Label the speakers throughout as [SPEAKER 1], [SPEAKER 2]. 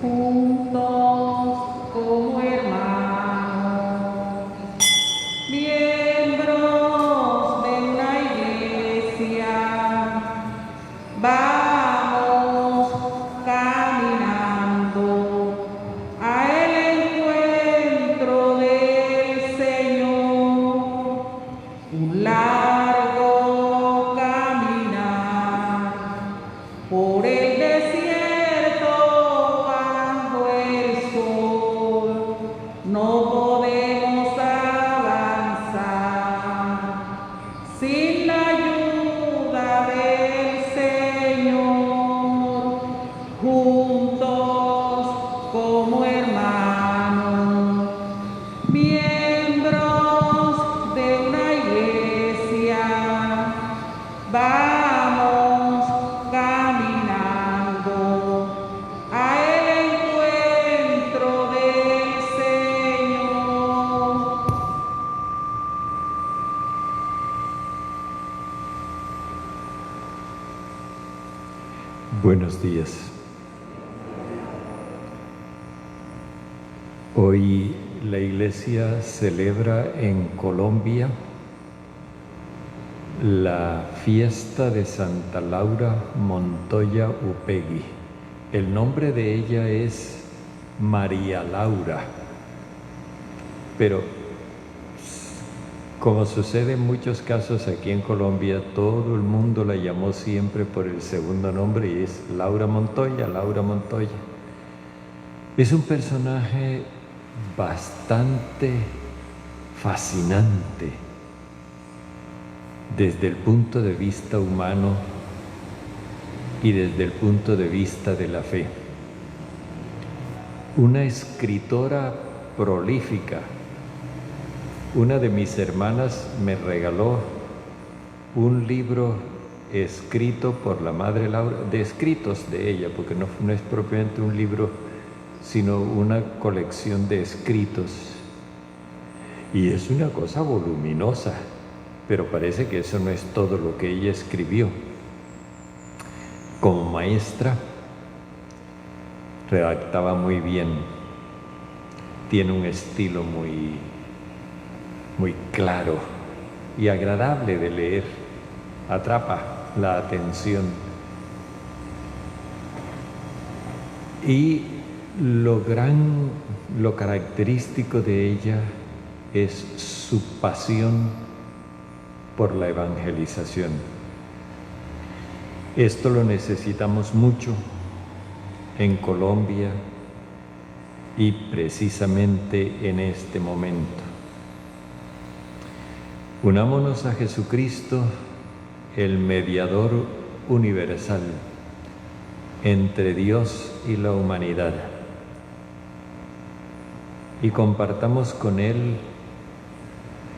[SPEAKER 1] juntos como hermanos, miembros de una iglesia, vamos caminando al encuentro del Señor, un largo caminar por el desierto bajo el sol, no podemos avanzar sin la ayuda del Señor, juntos como hermanos, miembros de una iglesia, vamos caminando al encuentro del Señor.
[SPEAKER 2] Buenos días. Hoy la Iglesia celebra en Colombia la fiesta de Santa Laura Montoya Upegui. El nombre de ella es María Laura, pero como sucede en muchos casos aquí en Colombia, todo el mundo la llamó siempre por el segundo nombre y es Laura Montoya, Laura Montoya. Es un personaje bastante fascinante desde el punto de vista humano y desde el punto de vista de la fe. Una escritora prolífica. Una de mis hermanas me regaló un libro escrito por la Madre Laura, de escritos de ella, porque no es propiamente un libro, sino una colección de escritos. Y es una cosa voluminosa, pero parece que eso no es todo lo que ella escribió. Como maestra, redactaba muy bien, tiene un estilo muy claro y agradable de leer, atrapa la atención. Y lo característico de ella es su pasión por la evangelización. Esto lo necesitamos mucho en Colombia y precisamente en este momento. Unámonos a Jesucristo, el mediador universal entre Dios y la humanidad, y compartamos con Él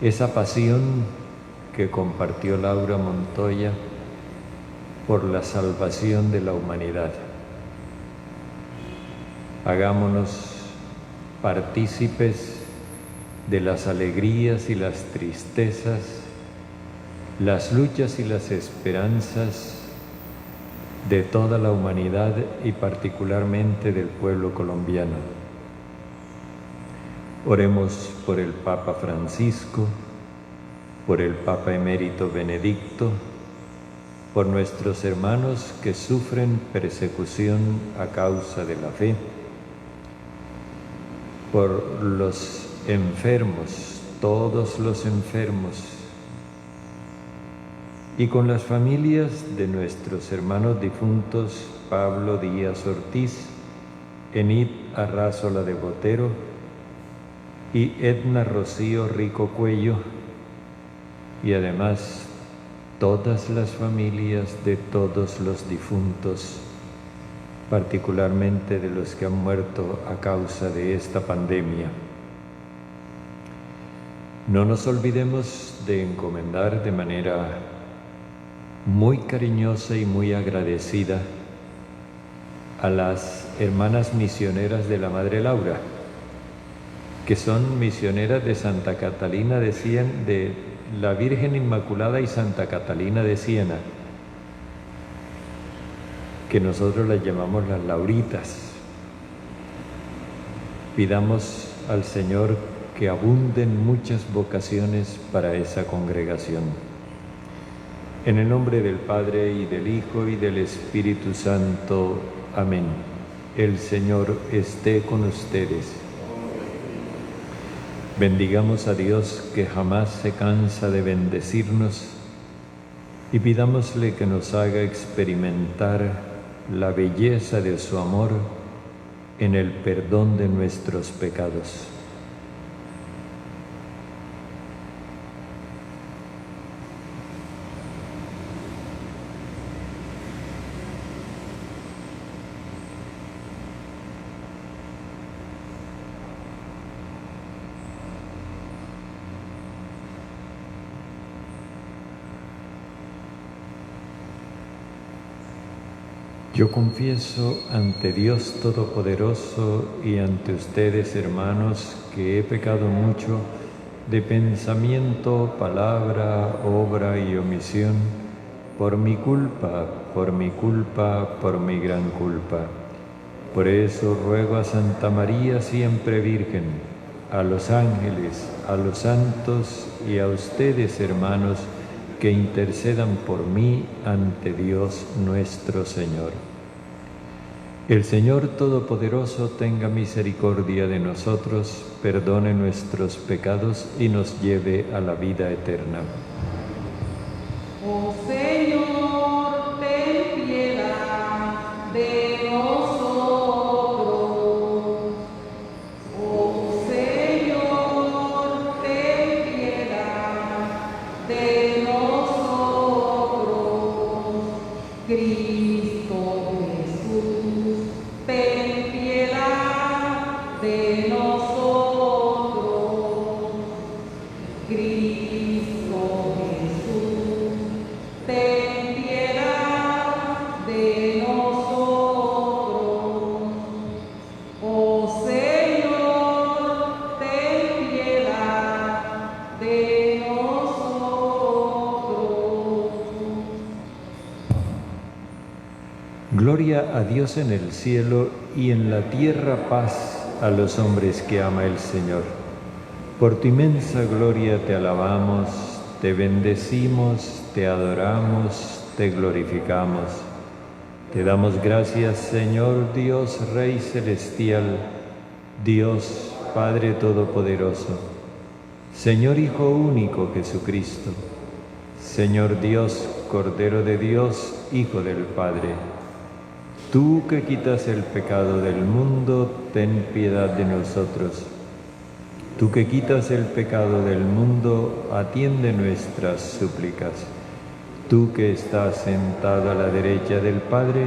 [SPEAKER 2] esa pasión que compartió Laura Montoya por la salvación de la humanidad. Hagámonos partícipes de las alegrías y las tristezas, las luchas y las esperanzas de toda la humanidad y particularmente del pueblo colombiano. Oremos por el Papa Francisco, por el Papa Emérito Benedicto, por nuestros hermanos que sufren persecución a causa de la fe, por los enfermos, todos los enfermos, y con las familias de nuestros hermanos difuntos Pablo Díaz Ortiz, Enid Arrázola de Botero y Edna Rocío Rico Cuello, y además todas las familias de todos los difuntos, particularmente de los que han muerto a causa de esta pandemia. No nos olvidemos de encomendar de manera muy cariñosa y muy agradecida a las hermanas misioneras de la Madre Laura, que son misioneras de Santa Catalina de Siena, de la Virgen Inmaculada y Santa Catalina de Siena, que nosotros las llamamos las Lauritas. Pidamos al Señor que abunden muchas vocaciones para esa congregación. En el nombre del Padre, y del Hijo, y del Espíritu Santo. Amén. El Señor esté con ustedes. Bendigamos a Dios, que jamás se cansa de bendecirnos, y pidámosle que nos haga experimentar la belleza de su amor en el perdón de nuestros pecados. Yo confieso ante Dios Todopoderoso y ante ustedes, hermanos, que he pecado mucho de pensamiento, palabra, obra y omisión, por mi culpa, por mi gran culpa. Por eso ruego a Santa María, siempre Virgen, a los ángeles, a los santos y a ustedes, hermanos, que intercedan por mí ante Dios nuestro Señor. El Señor Todopoderoso tenga misericordia de nosotros, perdone nuestros pecados y nos lleve a la vida eterna.
[SPEAKER 1] Oh Señor, ten piedad de nosotros. Oh Señor, ten piedad de nosotros. Cristo Jesús, ten piedad de nosotros. Cristo Jesús, ten piedad de nosotros. Oh Señor, ten piedad de nosotros.
[SPEAKER 2] Gloria a Dios en el cielo y en la tierra paz a los hombres que ama el Señor. Por tu inmensa gloria te alabamos, te bendecimos, te adoramos, te glorificamos. Te damos gracias, Señor Dios, Rey celestial, Dios Padre Todopoderoso, Señor Hijo único Jesucristo, Señor Dios, Cordero de Dios, Hijo del Padre. Tú que quitas el pecado del mundo, ten piedad de nosotros. Tú que quitas el pecado del mundo, atiende nuestras súplicas. Tú que estás sentado a la derecha del Padre,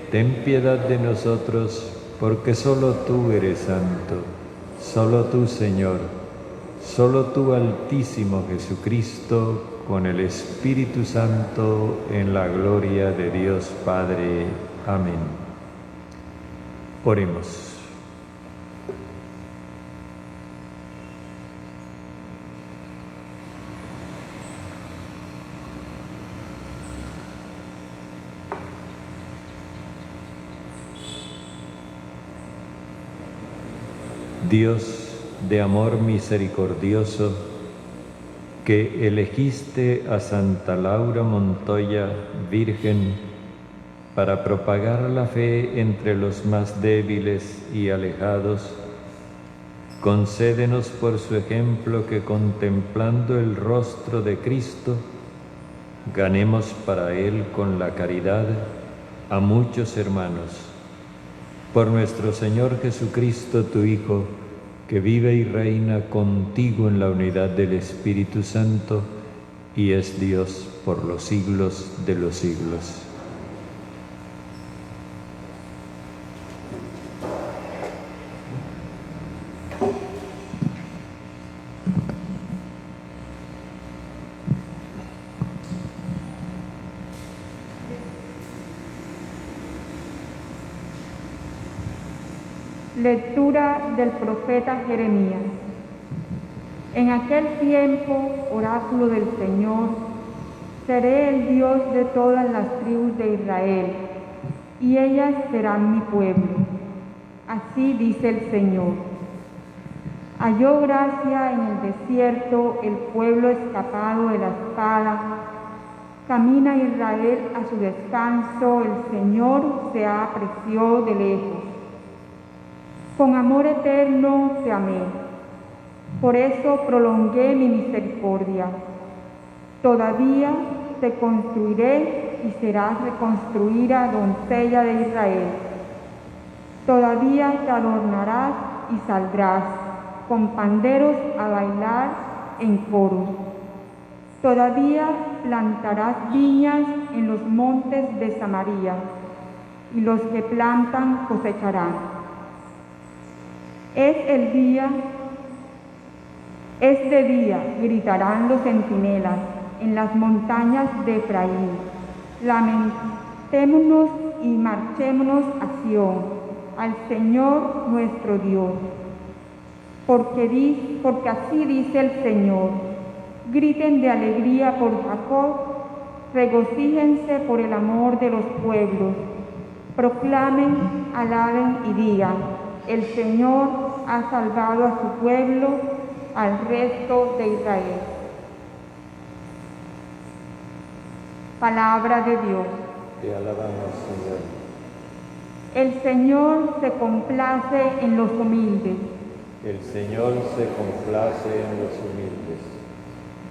[SPEAKER 2] ten piedad de nosotros, porque solo tú eres santo, solo tú, Señor, solo tú, Altísimo Jesucristo, con el Espíritu Santo, en la gloria de Dios Padre. Amén. Oremos. Dios de amor misericordioso, que elegiste a Santa Laura Montoya, Virgen, para propagar la fe entre los más débiles y alejados, concédenos por su ejemplo que, contemplando el rostro de Cristo, ganemos para Él con la caridad a muchos hermanos. Por nuestro Señor Jesucristo, tu Hijo, que vive y reina contigo en la unidad del Espíritu Santo y es Dios por los siglos de los siglos.
[SPEAKER 3] Lectura del profeta Jeremías. En aquel tiempo, oráculo del Señor, seré el Dios de todas las tribus de Israel, y ellas serán mi pueblo. Así dice el Señor. Halló gracia en el desierto el pueblo escapado de la espada. Camina Israel a su descanso, el Señor se apreció de lejos. Con amor eterno te amé, por eso prolongué mi misericordia. Todavía te construiré y serás reconstruida, doncella de Israel. Todavía te adornarás y saldrás con panderos a bailar en coros. Todavía plantarás viñas en los montes de Samaria, y los que plantan cosecharán. Es de día, gritarán los centinelas en las montañas de Efraín. Lamentémonos y marchémonos a Sión, al Señor nuestro Dios. Porque así dice el Señor: griten de alegría por Jacob, regocíjense por el amor de los pueblos, proclamen, alaben y digan: el Señor ha salvado a su pueblo, al resto de Israel. Palabra de Dios.
[SPEAKER 2] Te alabamos, Señor.
[SPEAKER 3] El Señor se complace en los humildes.
[SPEAKER 2] El Señor se complace en los humildes.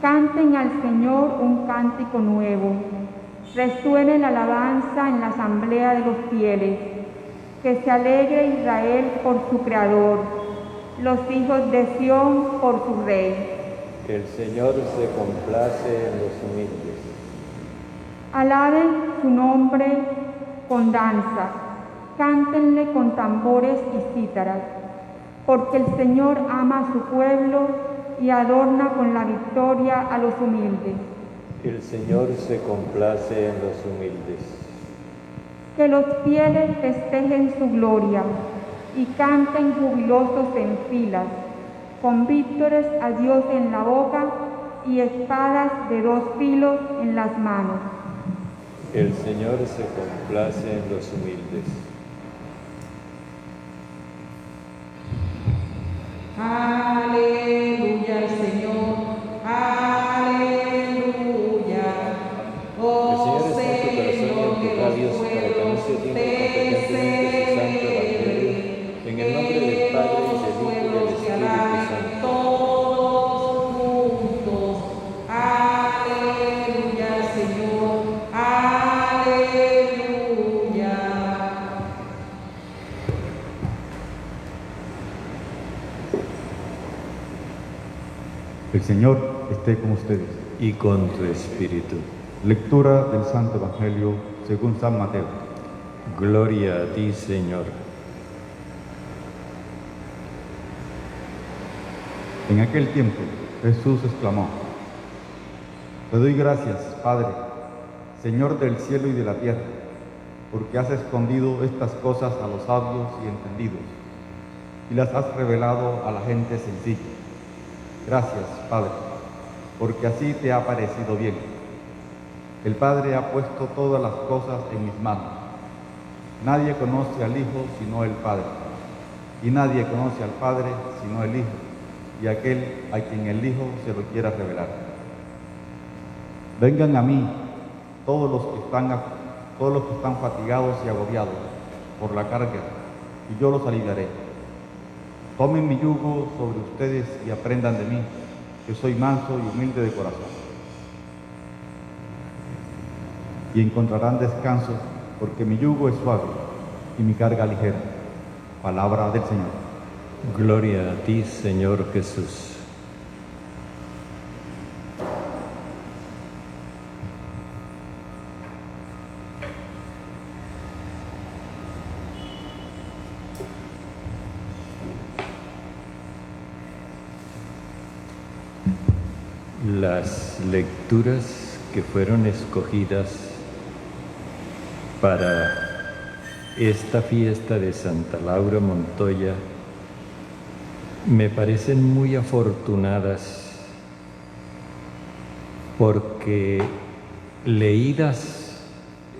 [SPEAKER 3] Canten al Señor un cántico nuevo. Resuene la alabanza en la asamblea de los fieles. Que se alegre Israel por su Creador, los hijos de Sión por su Rey.
[SPEAKER 2] El Señor se complace en los humildes.
[SPEAKER 3] Alaben su nombre con danza, cántenle con tambores y cítaras, porque el Señor ama a su pueblo y adorna con la victoria a los humildes.
[SPEAKER 2] El Señor se complace en los humildes.
[SPEAKER 3] Que los fieles festejen su gloria y canten jubilosos en filas, con vítores a Dios en la boca y espadas de 2 filos en las manos.
[SPEAKER 2] El Señor se complace en los humildes.
[SPEAKER 1] Aleluya al Señor, aleluya. Oh Señor, que los pueblos te celebren.
[SPEAKER 2] En el nombre del Padre, y del Hijo, y del Espíritu Santo.
[SPEAKER 1] Todos juntos. Aleluya al Señor, aleluya.
[SPEAKER 4] El Señor esté con ustedes.
[SPEAKER 2] Y con tu espíritu.
[SPEAKER 4] Lectura del Santo Evangelio según San Mateo.
[SPEAKER 2] Gloria a ti, Señor.
[SPEAKER 4] En aquel tiempo Jesús exclamó: Te doy gracias, Padre, Señor del cielo y de la tierra, porque has escondido estas cosas a los sabios y entendidos, y las has revelado a la gente sencilla. Gracias, Padre, porque así te ha parecido bien. El Padre ha puesto todas las cosas en mis manos. Nadie conoce al Hijo sino el Padre, y nadie conoce al Padre sino el Hijo, y aquel a quien el Hijo se lo quiera revelar. Vengan a mí todos los que están fatigados y agobiados por la carga, y yo los aliviaré. Tomen mi yugo sobre ustedes y aprendan de mí, que soy manso y humilde de corazón. Y encontrarán descanso, porque mi yugo es suave y mi carga ligera. Palabra del Señor.
[SPEAKER 2] Gloria a ti, Señor Jesús. Las lecturas que fueron escogidas para esta fiesta de Santa Laura Montoya me parecen muy afortunadas, porque leídas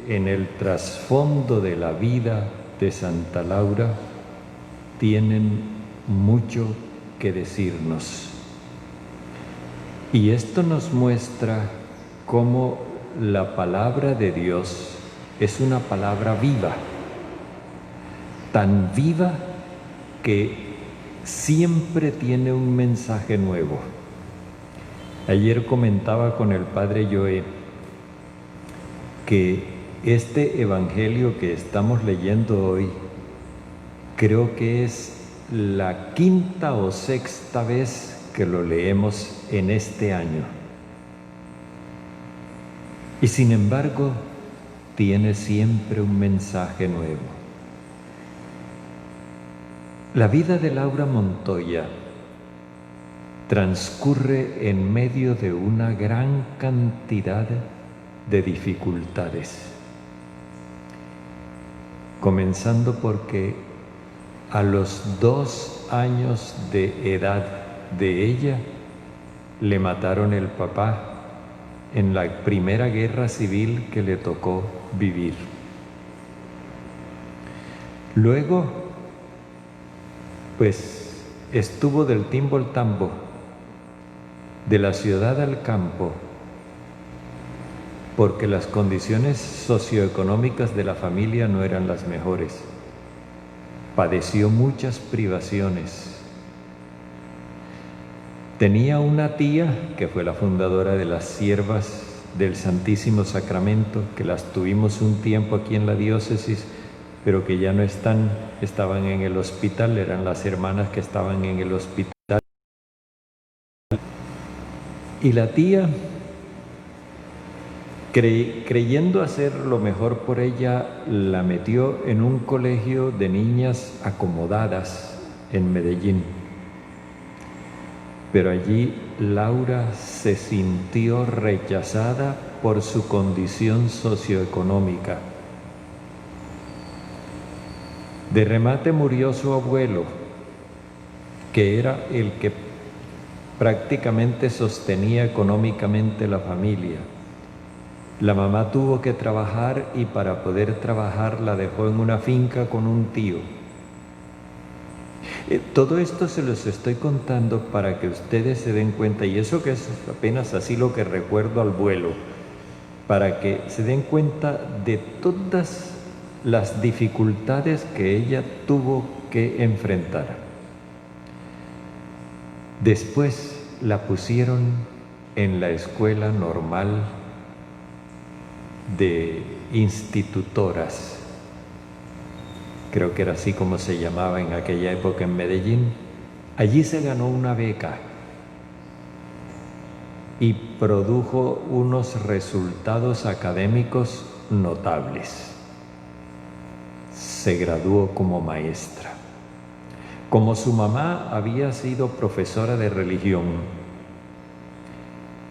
[SPEAKER 2] en el trasfondo de la vida de Santa Laura tienen mucho que decirnos. Y esto nos muestra cómo la palabra de Dios es una palabra viva, tan viva que siempre tiene un mensaje nuevo. Ayer comentaba con el padre Joé que este evangelio que estamos leyendo hoy creo que es la quinta o sexta vez que lo leemos en este año. Y sin embargo, tiene siempre un mensaje nuevo. La vida de Laura Montoya transcurre en medio de una gran cantidad de dificultades. Comenzando porque a los 2 años de edad de ella le mataron el papá en la primera guerra civil que le tocó vivir. Luego, pues, estuvo del timbo al tambo, de la ciudad al campo, porque las condiciones socioeconómicas de la familia no eran las mejores. Padeció muchas privaciones. Tenía una tía que fue la fundadora de las Siervas del Santísimo Sacramento, que las tuvimos un tiempo aquí en la diócesis, pero que ya no están, estaban en el hospital, eran las hermanas que estaban en el hospital. Y la tía, creyendo hacer lo mejor por ella, la metió en un colegio de niñas acomodadas en Medellín. Pero allí Laura se sintió rechazada por su condición socioeconómica. De remate murió su abuelo, que era el que prácticamente sostenía económicamente la familia. La mamá tuvo que trabajar y para poder trabajar la dejó en una finca con un tío. Todo esto se los estoy contando para que ustedes se den cuenta, y eso que es apenas así lo que recuerdo al vuelo, para que se den cuenta de todas las dificultades que ella tuvo que enfrentar. Después la pusieron en la escuela normal de institutoras, creo que era así como se llamaba en aquella época en Medellín. Allí se ganó una beca y produjo unos resultados académicos notables. Se graduó como maestra. Como su mamá había sido profesora de religión,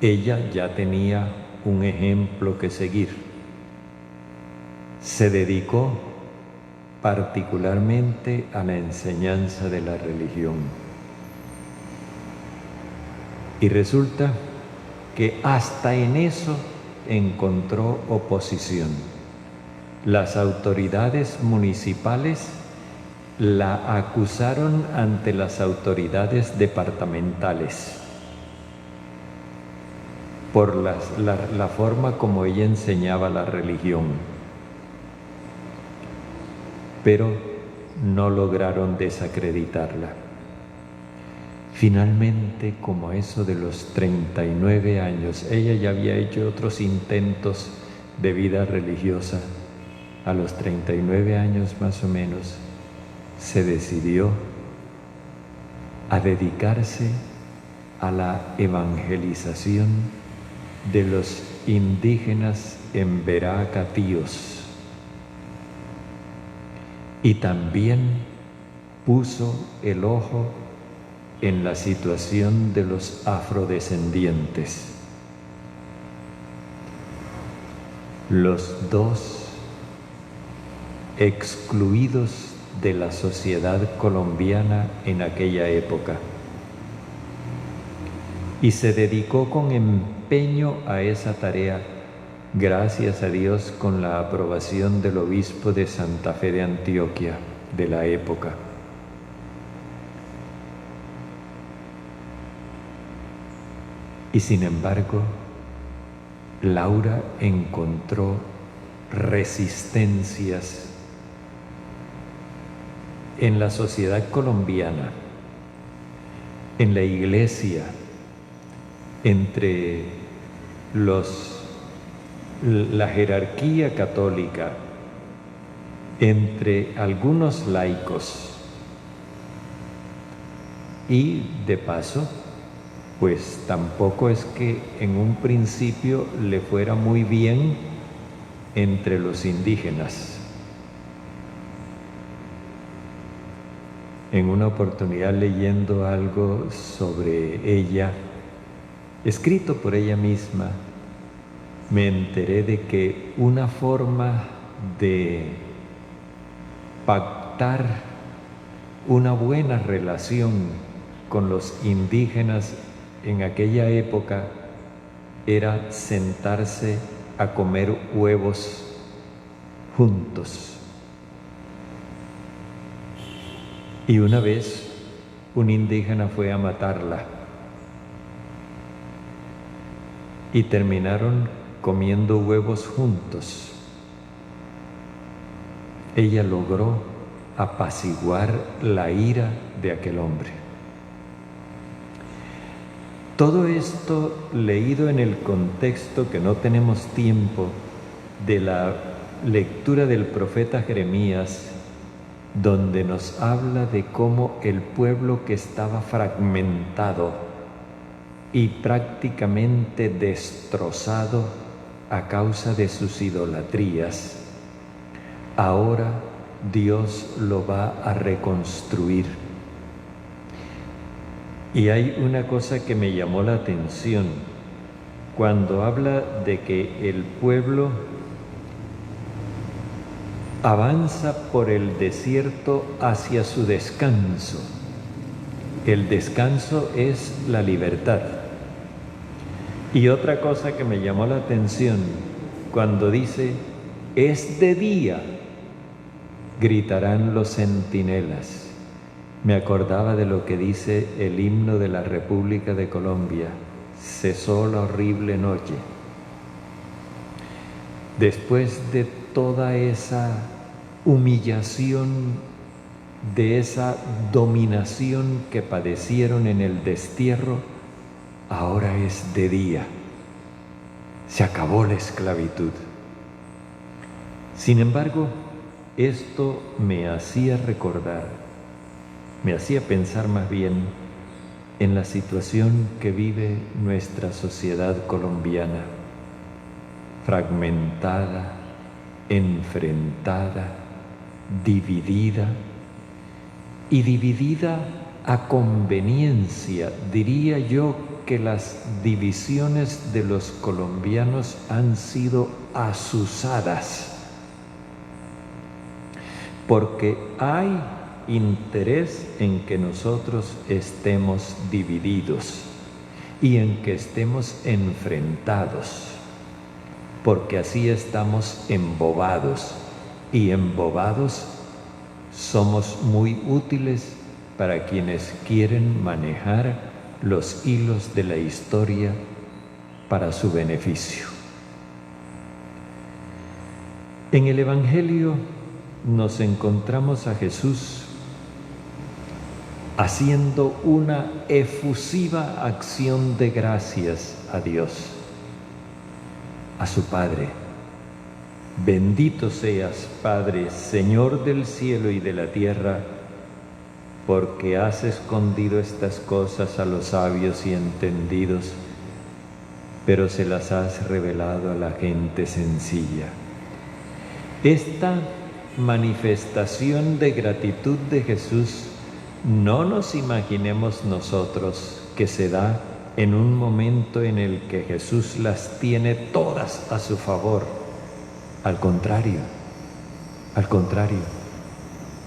[SPEAKER 2] ella ya tenía un ejemplo que seguir. Se dedicó particularmente a la enseñanza de la religión. Y resulta que hasta en eso encontró oposición. Las autoridades municipales la acusaron ante las autoridades departamentales por la forma como ella enseñaba la religión. Pero no lograron desacreditarla. Finalmente, como eso de los 39 años, ella ya había hecho otros intentos de vida religiosa. A los 39 años más o menos, se decidió a dedicarse a la evangelización de los indígenas en Veracatíos. Y también puso el ojo en la situación de los afrodescendientes. Los dos excluidos de la sociedad colombiana en aquella época. Y se dedicó con empeño a esa tarea, gracias a Dios, con la aprobación del obispo de Santa Fe de Antioquia de la época. Y sin embargo, Laura encontró resistencias en la sociedad colombiana, en la iglesia, entre la jerarquía católica, entre algunos laicos. Y de paso, pues tampoco es que en un principio le fuera muy bien entre los indígenas. En una oportunidad, leyendo algo sobre ella, escrito por ella misma, me enteré de que una forma de pactar una buena relación con los indígenas en aquella época era sentarse a comer huevos juntos. Y una vez un indígena fue a matarla y terminaron comiendo huevos juntos. Ella logró apaciguar la ira de aquel hombre. Todo esto leído en el contexto, que no tenemos tiempo, de la lectura del profeta Jeremías, donde nos habla de cómo el pueblo que estaba fragmentado y prácticamente destrozado a causa de sus idolatrías, ahora Dios lo va a reconstruir. Y hay una cosa que me llamó la atención cuando habla de que el pueblo avanza por el desierto hacia su descanso. El descanso es la libertad. Y otra cosa que me llamó la atención, cuando dice, es de día, gritarán los centinelas. Me acordaba de lo que dice el himno de la República de Colombia, cesó la horrible noche. Después de toda esa humillación, de esa dominación que padecieron en el destierro, ahora es de día. Se acabó la esclavitud. Sin embargo, esto me hacía recordar, me hacía pensar más bien en la situación que vive nuestra sociedad colombiana, fragmentada, enfrentada, dividida, y dividida a conveniencia. Diría yo que las divisiones de los colombianos han sido azuzadas, porque hay interés en que nosotros estemos divididos y en que estemos enfrentados, porque así estamos embobados, y embobados somos muy útiles para quienes quieren manejar los hilos de la historia para su beneficio. En el Evangelio nos encontramos a Jesús haciendo una efusiva acción de gracias a Dios, a su Padre. Bendito seas, Padre, Señor del cielo y de la tierra, porque has escondido estas cosas a los sabios y entendidos, pero se las has revelado a la gente sencilla. Esta manifestación de gratitud de Jesús, no nos imaginemos nosotros que se da en un momento en el que Jesús las tiene todas a su favor. Al contrario,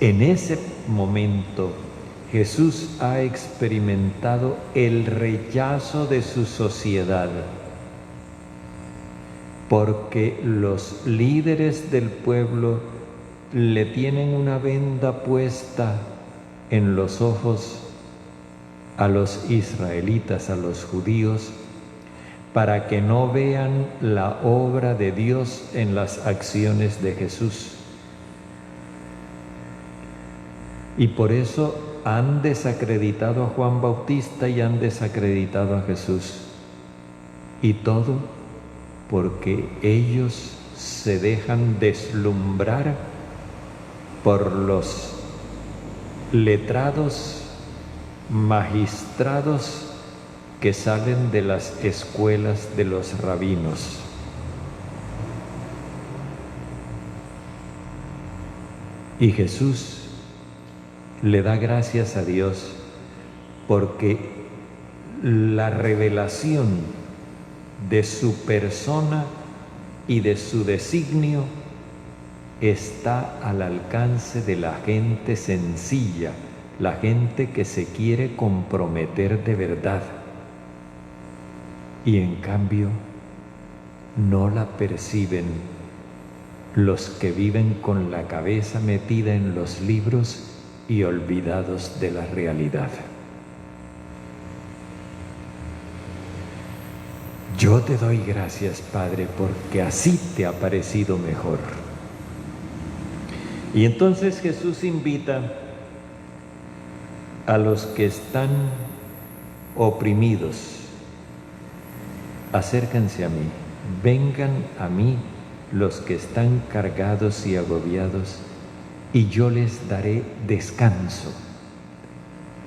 [SPEAKER 2] en ese momento Jesús ha experimentado el rechazo de su sociedad, porque los líderes del pueblo le tienen una venda puesta en los ojos a los israelitas, a los judíos, para que no vean la obra de Dios en las acciones de Jesús. Y por eso han desacreditado a Juan Bautista y han desacreditado a Jesús. Y todo porque ellos se dejan deslumbrar por los letrados, magistrados que salen de las escuelas de los rabinos. Y Jesús le da gracias a Dios porque la revelación de su persona y de su designio está al alcance de la gente sencilla, la gente que se quiere comprometer de verdad. Y en cambio no la perciben los que viven con la cabeza metida en los libros y olvidados de la realidad. Yo te doy gracias, Padre, porque así te ha parecido mejor. Y entonces Jesús invita a los que están oprimidos: acérquense a mí, vengan a mí los que están cargados y agobiados, y yo les daré descanso.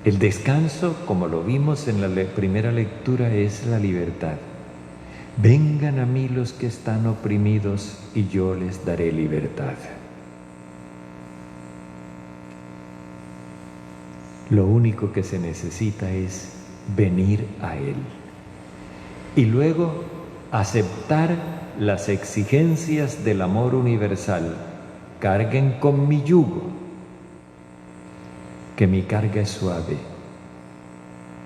[SPEAKER 2] El descanso, como lo vimos en la primera lectura, es la libertad. Vengan a mí los que están oprimidos, y yo les daré libertad. Lo único que se necesita es venir a Él. Y luego aceptar las exigencias del amor universal. Carguen con mi yugo, que mi carga es suave.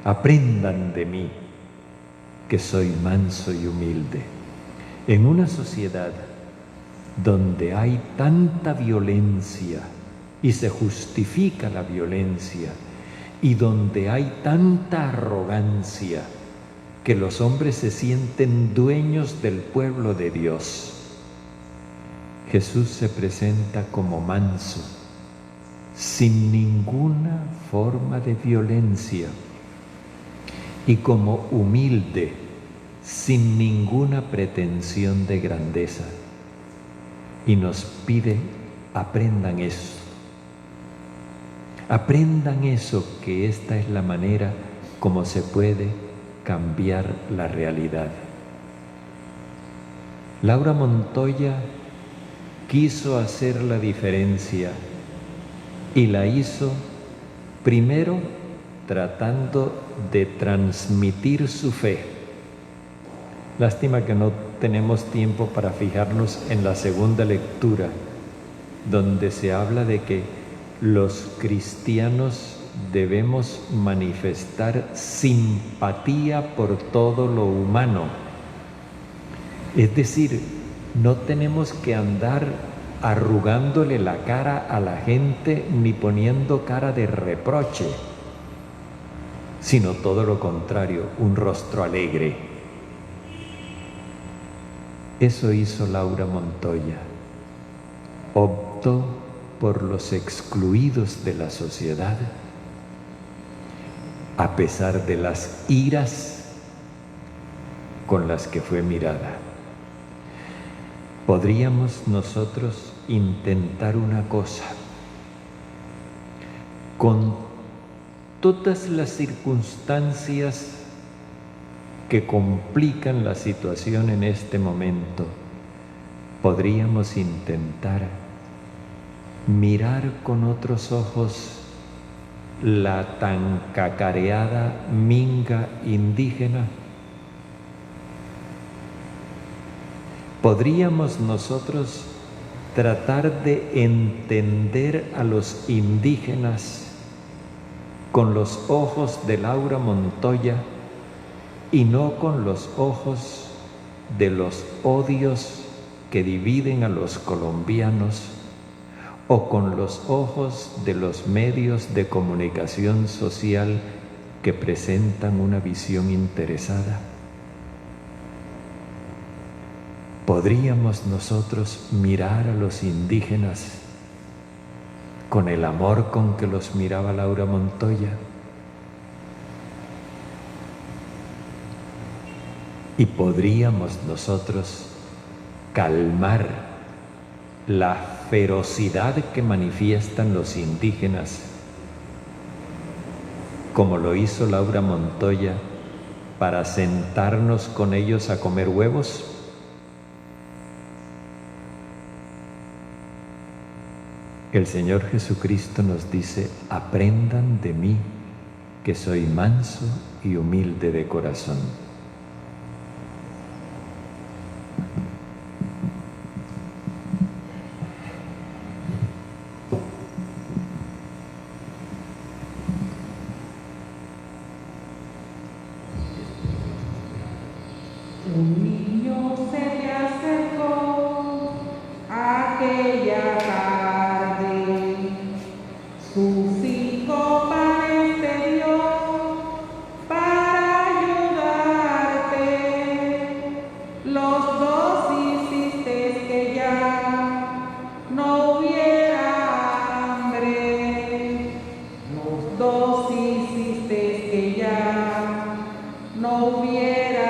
[SPEAKER 2] Aprendan de mí, que soy manso y humilde. En una sociedad donde hay tanta violencia y se justifica la violencia, y donde hay tanta arrogancia que los hombres se sienten dueños del pueblo de Dios, Jesús se presenta como manso, sin ninguna forma de violencia, y como humilde, sin ninguna pretensión de grandeza. Y nos pide: aprendan eso. Aprendan eso, que esta es la manera como se puede cambiar la realidad. Laura Montoya quiso hacer la diferencia y la hizo primero tratando de transmitir su fe. Lástima que no tenemos tiempo para fijarnos en la segunda lectura, donde se habla de que los cristianos debemos manifestar simpatía por todo lo humano. Es decir, no tenemos que andar arrugándole la cara a la gente ni poniendo cara de reproche, sino todo lo contrario, un rostro alegre. Eso hizo Laura Montoya. Optó por los excluidos de la sociedad, a pesar de las iras con las que fue mirada. Podríamos nosotros intentar una cosa: con todas las circunstancias que complican la situación en este momento, podríamos intentar mirar con otros ojos la tan cacareada minga indígena. Podríamos nosotros tratar de entender a los indígenas con los ojos de Laura Montoya y no con los ojos de los odios que dividen a los colombianos, o con los ojos de los medios de comunicación social que presentan una visión interesada. ¿podríamos nosotros mirar a los indígenas con el amor con que los miraba Laura Montoya? ¿Y podríamos nosotros calmar la ferocidad que manifiestan los indígenas, como lo hizo Laura Montoya, para sentarnos con ellos a comer huevos? El Señor Jesucristo nos dice: aprendan de mí, que soy manso y humilde de corazón.
[SPEAKER 5] Un niño se le acercó aquella tarde, sus 5 panes te dio para ayudarte. Los 2 hiciste que ya no hubiera hambre. Los 2 hiciste que ya no hubiera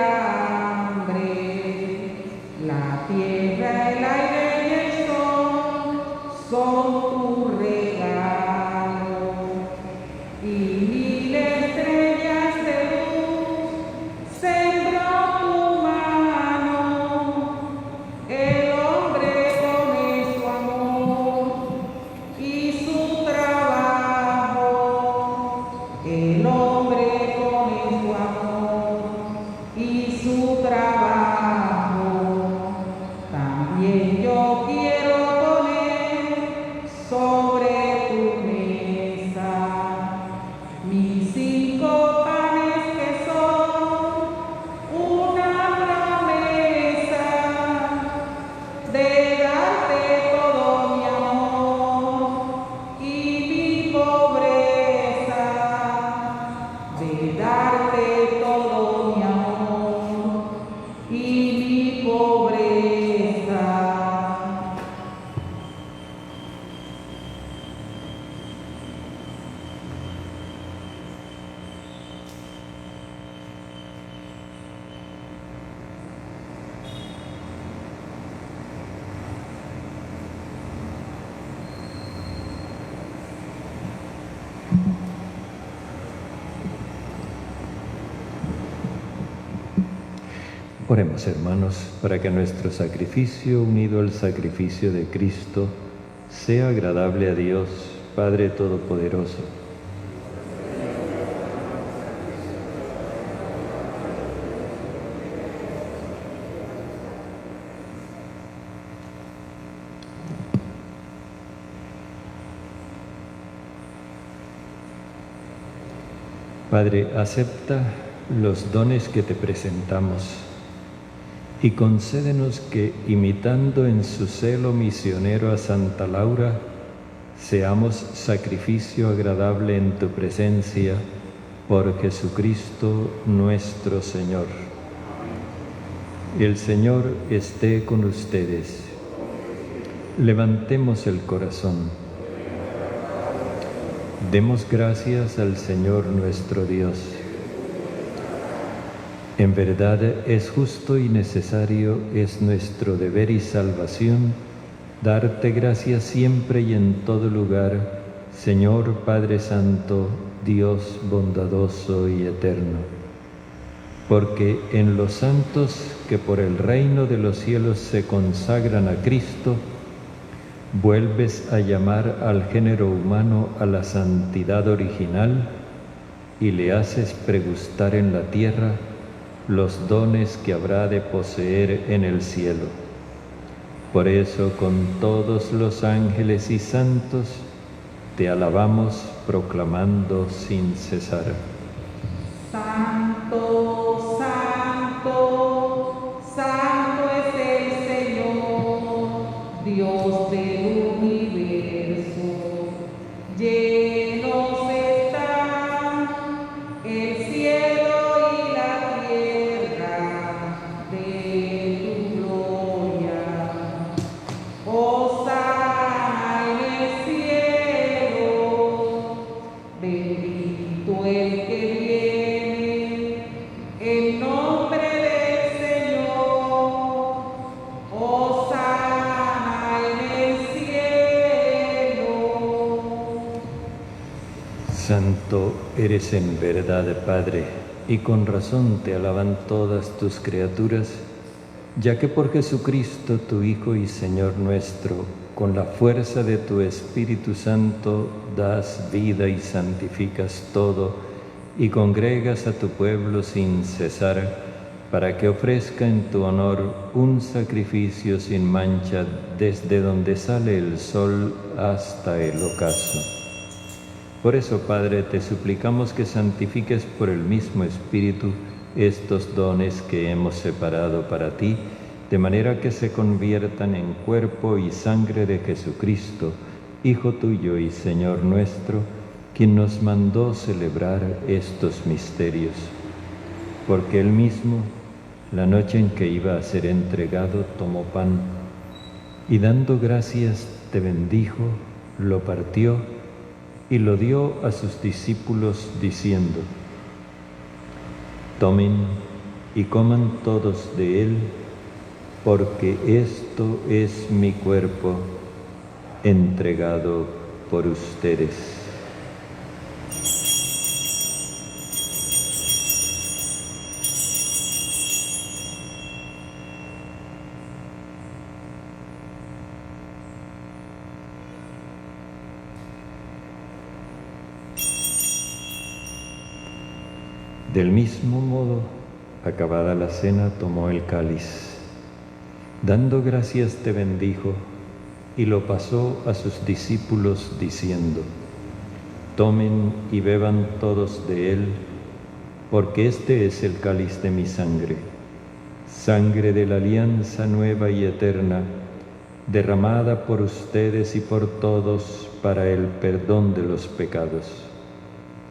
[SPEAKER 5] la tierra, el aire y el sol son tu regalo, y 1000 estrellas de luz sembró tu mano. El hombre pone su amor y su trabajo. El hombre pone su amor y su trabajo. También yo quiero poner sobre tu mesa mis 5 panes que son una promesa de darte todo mi amor y mi pobreza, de darte todo mi amor y mi pobreza.
[SPEAKER 2] Oremos, hermanos, para que nuestro sacrificio, unido al sacrificio de Cristo, sea agradable a Dios, Padre Todopoderoso. Padre, acepta los dones que te presentamos y concédenos que, imitando en su celo misionero a Santa Laura, seamos sacrificio agradable en tu presencia, por Jesucristo nuestro Señor. El Señor esté con ustedes. Levantemos el corazón. Demos gracias al Señor nuestro Dios. En verdad es justo y necesario, es nuestro deber y salvación, darte gracias siempre y en todo lugar, Señor Padre Santo, Dios bondadoso y eterno. Porque en los santos que por el reino de los cielos se consagran a Cristo, vuelves a llamar al género humano a la santidad original y le haces pregustar en la tierra los dones que habrá de poseer en el cielo. Por eso, con todos los ángeles y santos, te alabamos proclamando sin cesar.
[SPEAKER 5] Santo, santo, santo es el Señor, Dios del universo. Llenos están el cielo y la tierra de tu gloria.
[SPEAKER 2] Santo eres en verdad, Padre, y con razón te alaban todas tus criaturas, ya que por Jesucristo, tu Hijo y Señor nuestro, con la fuerza de tu Espíritu Santo, das vida y santificas todo, y congregas a tu pueblo sin cesar, para que ofrezca en tu honor un sacrificio sin mancha desde donde sale el sol hasta el ocaso. Por eso, Padre, te suplicamos que santifiques por el mismo Espíritu estos dones que hemos separado para ti, de manera que se conviertan en cuerpo y sangre de Jesucristo, Hijo tuyo y Señor nuestro, quien nos mandó celebrar estos misterios. Porque él mismo, la noche en que iba a ser entregado, tomó pan y dando gracias te bendijo, lo partió y lo dio a sus discípulos diciendo: tomen y coman todos de él, porque esto es mi cuerpo entregado por ustedes. Del mismo modo, acabada la cena, tomó el cáliz. Dando gracias te bendijo y lo pasó a sus discípulos diciendo: tomen y beban todos de él, porque este es el cáliz de mi sangre, sangre de la alianza nueva y eterna, derramada por ustedes y por todos para el perdón de los pecados.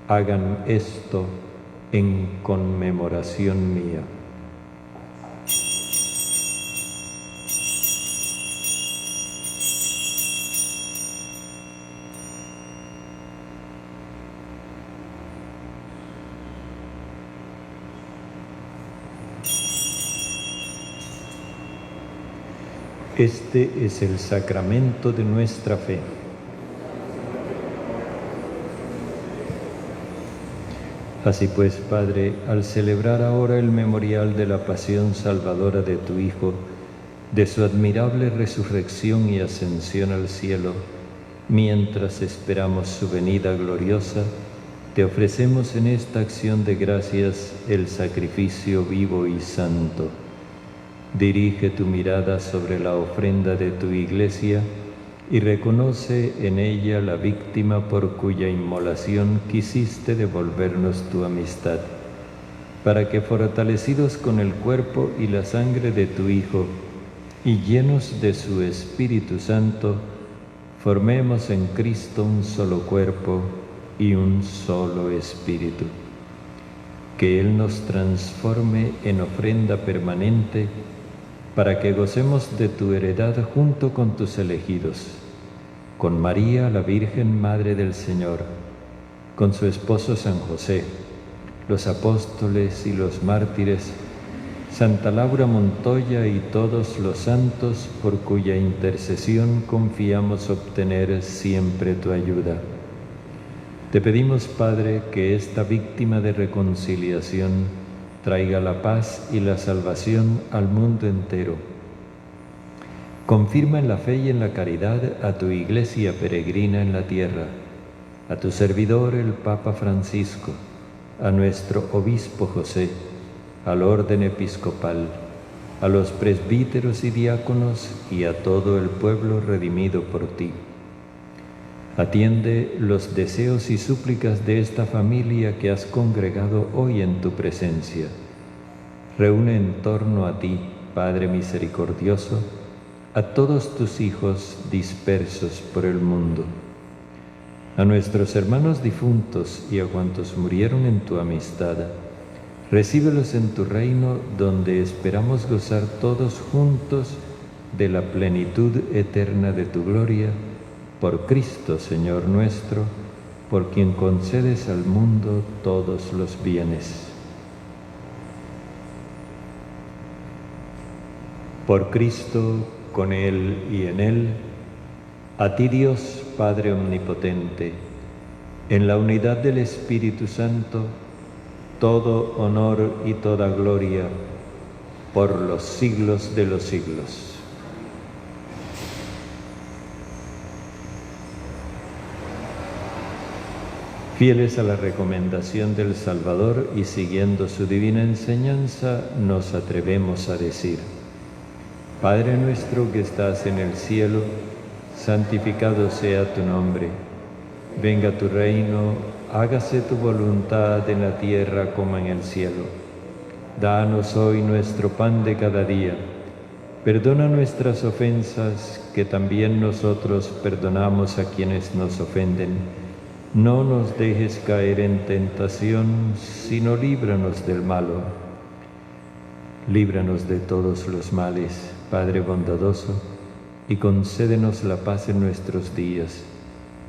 [SPEAKER 2] Hagan esto en conmemoración mía. Este es el sacramento de nuestra fe. Así pues, Padre, al celebrar ahora el memorial de la pasión salvadora de tu Hijo, de su admirable resurrección y ascensión al cielo, mientras esperamos su venida gloriosa, te ofrecemos en esta acción de gracias el sacrificio vivo y santo. Dirige tu mirada sobre la ofrenda de tu Iglesia y reconoce en ella la víctima por cuya inmolación quisiste devolvernos tu amistad, para que fortalecidos con el cuerpo y la sangre de tu Hijo y llenos de su Espíritu Santo, formemos en Cristo un solo cuerpo y un solo espíritu. Que Él nos transforme en ofrenda permanente, para que gocemos de tu heredad junto con tus elegidos, con María, la Virgen Madre del Señor, con su esposo San José, los apóstoles y los mártires, Santa Laura Montoya y todos los santos, por cuya intercesión confiamos obtener siempre tu ayuda. Te pedimos, Padre, que esta víctima de reconciliación traiga la paz y la salvación al mundo entero. Confirma en la fe y en la caridad a tu Iglesia peregrina en la tierra, a tu servidor el Papa Francisco, a nuestro Obispo José, al orden episcopal, a los presbíteros y diáconos y a todo el pueblo redimido por ti. Atiende los deseos y súplicas de esta familia que has congregado hoy en tu presencia. Reúne en torno a ti, Padre misericordioso, a todos tus hijos dispersos por el mundo. A nuestros hermanos difuntos y a cuantos murieron en tu amistad, recíbelos en tu reino, donde esperamos gozar todos juntos de la plenitud eterna de tu gloria, por Cristo, Señor nuestro, por quien concedes al mundo todos los bienes. Por Cristo, con Él y en Él, a ti Dios, Padre omnipotente, En la unidad del Espíritu Santo, todo honor y toda gloria por los siglos de los siglos. Fieles a la recomendación del Salvador y siguiendo su divina enseñanza, nos atrevemos a decir: Padre nuestro que estás en el cielo, santificado sea tu nombre. Venga tu reino, hágase tu voluntad en la tierra como en el cielo. Danos hoy nuestro pan de cada día. Perdona nuestras ofensas, que también nosotros perdonamos a quienes nos ofenden. No nos dejes caer en tentación, sino líbranos del malo. Líbranos de todos los males, Padre bondadoso, y concédenos la paz en nuestros días,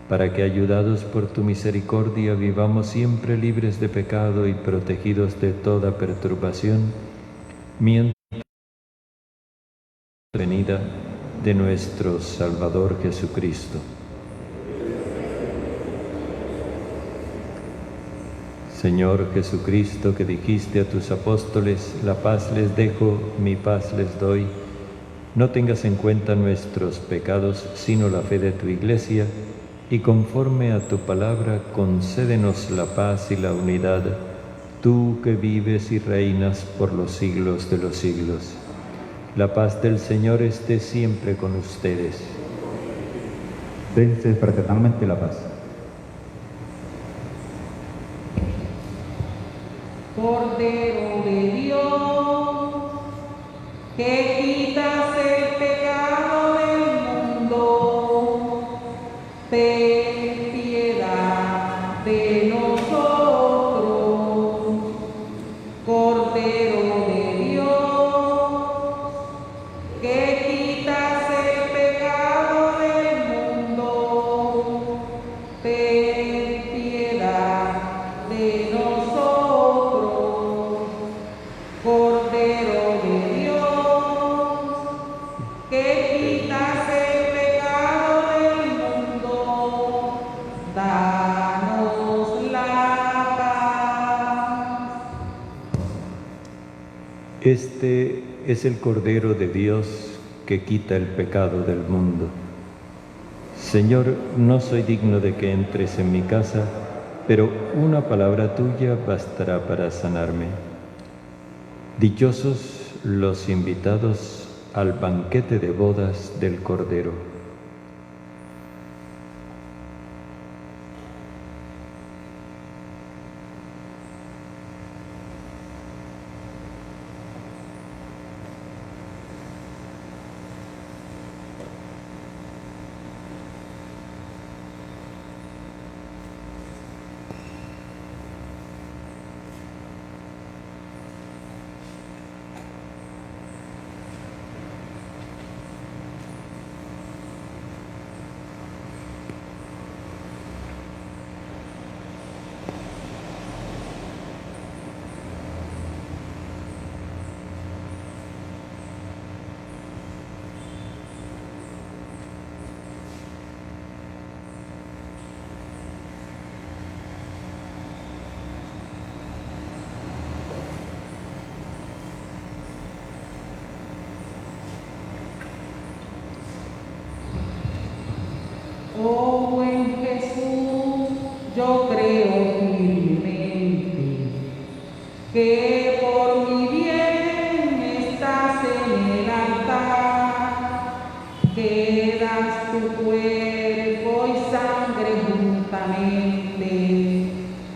[SPEAKER 2] para que, ayudados por tu misericordia, vivamos siempre libres de pecado y protegidos de toda perturbación, mientras la venida de nuestro Salvador Jesucristo. Señor Jesucristo, que dijiste a tus apóstoles: la paz les dejo, mi paz les doy, no tengas en cuenta nuestros pecados, sino la fe de tu Iglesia, y conforme a tu palabra, concédenos la paz y la unidad, tú que vives y reinas por los siglos de los siglos. La paz del Señor esté siempre con ustedes.
[SPEAKER 4] Dense fraternalmente la paz.
[SPEAKER 5] Cordero de Dios, que quitas el pecado del mundo, ten piedad de nosotros. Cordero de Dios, que quitas el pecado del mundo, ten piedad de nosotros. Cordero de Dios, que quitas el pecado del mundo, danos la paz.
[SPEAKER 2] Este es el Cordero de Dios que quita el pecado del mundo. Señor, no soy digno de que entres en mi casa, pero una palabra tuya bastará para sanarme. Dichosos los invitados al banquete de bodas del Cordero.
[SPEAKER 5] Oh buen Jesús, yo creo firmemente que por mi bien estás en el altar, que das tu cuerpo y sangre juntamente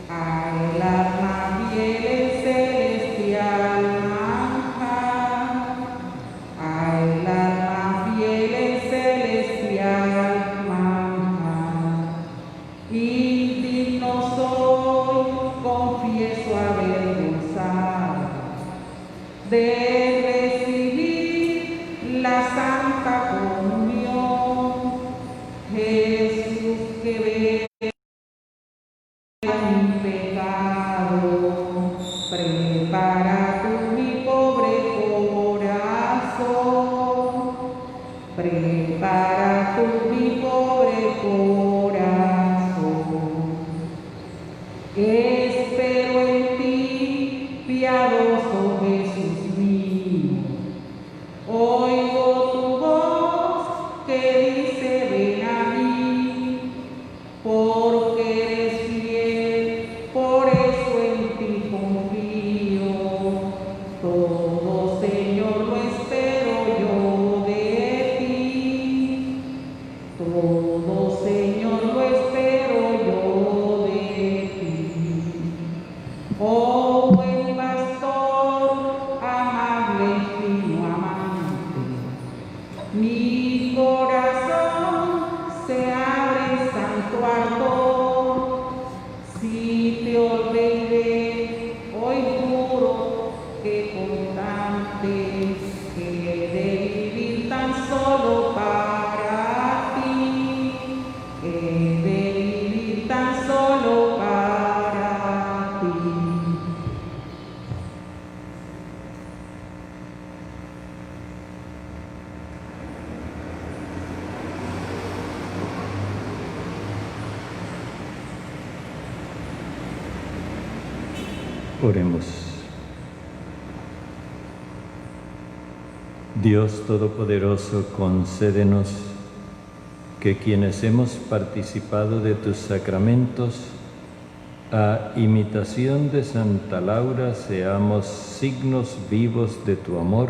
[SPEAKER 5] al alma fiel celestial manjar, al alma fiel celestial. Indigno soy, confieso avergonzado, de recibir la Santa Comunión. Jesús, que ves mi pecado, prepara tú mi pobre corazón, prepara tú mi pobre corazón.
[SPEAKER 2] Oremos. Dios Todopoderoso, concédenos que quienes hemos participado de tus sacramentos, a imitación de Santa Laura, seamos signos vivos de tu amor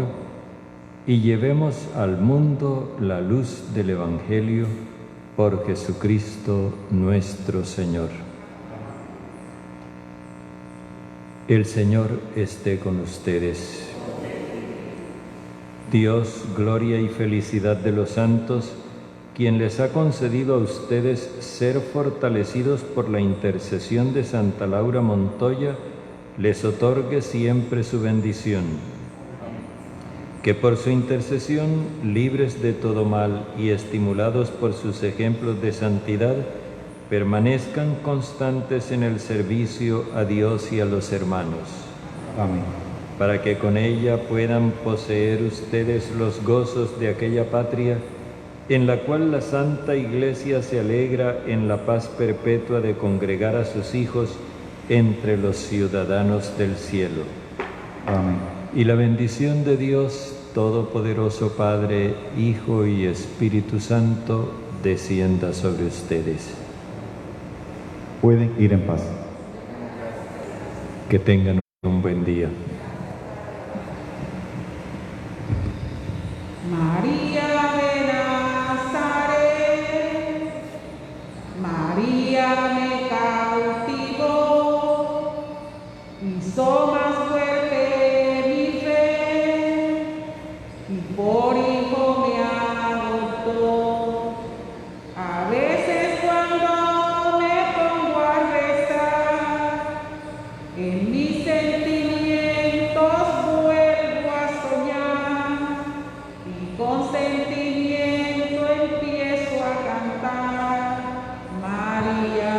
[SPEAKER 2] y llevemos al mundo la luz del Evangelio por Jesucristo nuestro Señor. El Señor esté con ustedes. Dios, gloria y felicidad de los santos, quien les ha concedido a ustedes ser fortalecidos por la intercesión de Santa Laura Montoya, les otorgue siempre su bendición. Que por su intercesión, libres de todo mal y estimulados por sus ejemplos de santidad, permanezcan constantes en el servicio a Dios y a los hermanos.
[SPEAKER 4] Amén.
[SPEAKER 2] Para que con ella puedan poseer ustedes los gozos de aquella patria en la cual la Santa Iglesia se alegra en la paz perpetua de congregar a sus hijos entre los ciudadanos del cielo.
[SPEAKER 4] Amén.
[SPEAKER 2] Y la bendición de Dios Todopoderoso, Padre, Hijo y Espíritu Santo, descienda sobre ustedes.
[SPEAKER 4] Pueden ir en paz.
[SPEAKER 2] Que tengan un buen día.
[SPEAKER 5] María de Nazaret, María me cautivó, hizo más fuerte mi fe, y por hijo me adoptó. A veces cuando me pongo a rezar, en mis sentimientos vuelvo a soñar, y con sentimiento empiezo a cantar. María